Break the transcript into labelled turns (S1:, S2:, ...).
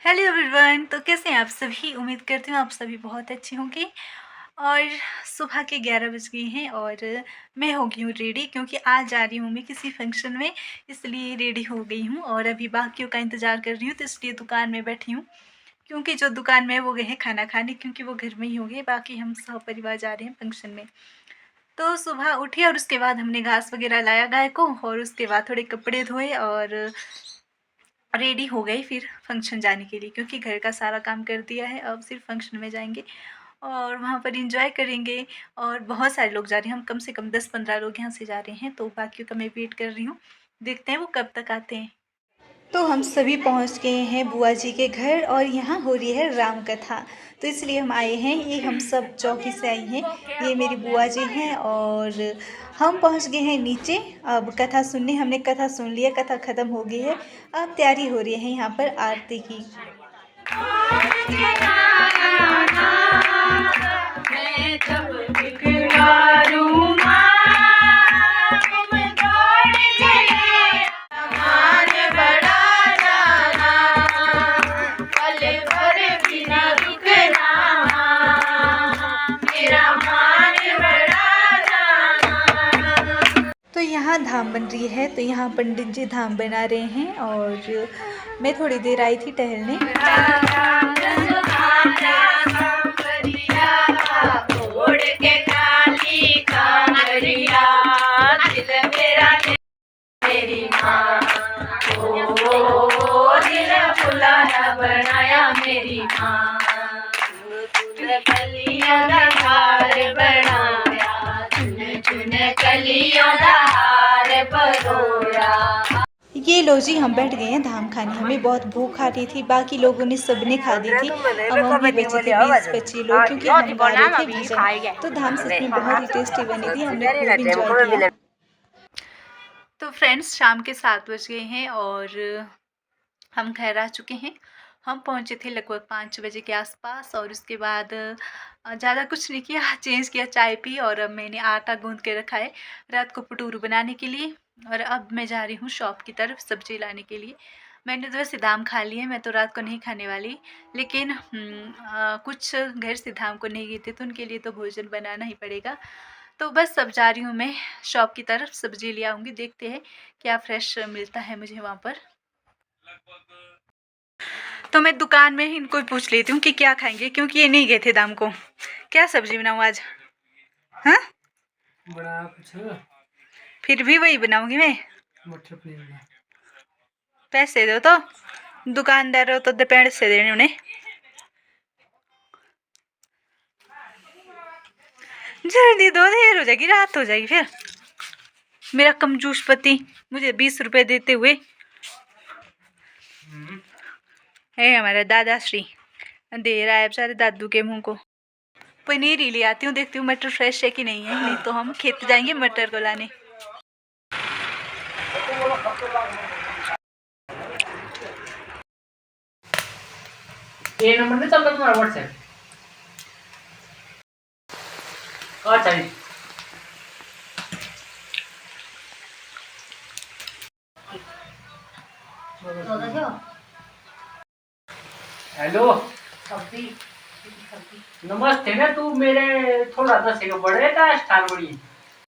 S1: Hello everyone. तो कैसे हैं आप सभी? उम्मीद करती हूँ आप सभी बहुत अच्छे होंगे। और सुबह के 11 बज गए हैं और मैं हो गई हूँ रेडी, क्योंकि आज जा रही हूँ मैं किसी फंक्शन में, इसलिए रेडी हो गई हूँ। और अभी बाकियों का इंतज़ार कर रही हूँ, तो इसलिए दुकान में बैठी हूँ, क्योंकि जो दुकान में है वो गए हैं खाना खाने, क्योंकि वो घर में ही होंगे। बाकी हम सब परिवार जा रहे हैं फंक्शन में। तो सुबह उठी और उसके बाद हमने घास वगैरह लाया गाय को, और उसके बाद थोड़े कपड़े धोए और रेडी हो गई फिर फंक्शन जाने के लिए, क्योंकि घर का सारा काम कर दिया है। अब सिर्फ फंक्शन में जाएंगे और वहाँ पर इंजॉय करेंगे। और बहुत सारे लोग जा रहे हैं, हम कम से कम 10-15 लोग यहाँ से जा रहे हैं। तो बाकियों का मैं वेट कर रही हूँ, देखते हैं वो कब तक आते हैं। तो हम सभी पहुँच गए हैं बुआ जी के घर, और यहाँ हो रही है राम कथा, तो इसलिए हम आए हैं। ये हम सब चौकी से आई हैं, ये मेरी बुआ जी हैं, और हम पहुँच गए हैं नीचे अब कथा सुनने। हमने कथा सुन लिया, कथा ख़त्म हो गई है। अब तैयारी हो रही है यहाँ पर आरती की। तो यहाँ धाम बन रही है, तो यहाँ पंडित जी धाम बना रहे हैं, और मैं थोड़ी देर आई थी टहलने। बनाया मेरी माँ, कलियों दा हार बनाया, चुन कलियों दा हार परोया। ये लो जी, हम बैठ गए हैं धाम खाने। हमें बहुत भूख आ रही थी, बाकी लोगों ने सबने खा दी थी। अब हम भी बचे थे 20-25 लोग, क्योंकि हम गा रहे थे भजन। तो धाम सच में बहुत ही टेस्टी बनी थी, हमने खूब इंजॉय किया। तो फ्रेंड्स, शाम के 7 बज गए हैं और हम घर आ चुके हैं। हम पहुंचे थे लगभग 5 बजे के आसपास, और उसके बाद ज़्यादा कुछ नहीं किया, चेंज किया, चाय पी, और अब मैंने आटा गूंद के रखा है रात को भटूरे बनाने के लिए। और अब मैं जा रही हूँ शॉप की तरफ सब्जी लाने के लिए। मैंने तो वैसे दाम खा लिए, मैं तो रात को नहीं खाने वाली, लेकिन कुछ घर से धाम को नहीं गए थे, तो उनके लिए तो भोजन बनाना ही पड़ेगा। तो बस अब जा रही हूँ मैं शॉप की तरफ, सब्जी ले आऊँगी, देखते हैं क्या फ्रेश मिलता है मुझे वहाँ पर। तो मैं दुकान में ही इनको पूछ लेती हूँ कि क्या खाएंगे, क्योंकि ये नहीं गए थे दाम को। क्या सब्जी बनाऊँ आज? हाँ,
S2: बड़ा कुछ
S1: फिर भी वही बनाऊंगी मैं।
S2: मटर पनीर बना।
S1: पैसे दो तो, दुकानदार हो तो पैसे देने उन्हें। जल्दी दो, देर हो जाएगी, रात हो जाएगी फिर। मेरा कंजूस पति मुझे 20 रुपए देते हुए है हमारा दादाश्री, दे रहा है बेचारे दादू के मुंह को। पनीर ही ले आती हूँ, देखती हूँ मटर फ्रेश है कि नहीं है, नहीं तो हम खेत जाएंगे मटर को लाने।
S2: ये नंबर नहीं चलता तुम्हारा व्हाट्सएप? अच्छा जी। हेलो नमस्ते ना, तू मेरे थोड़ा सा से बड़े का स्टार बड़ी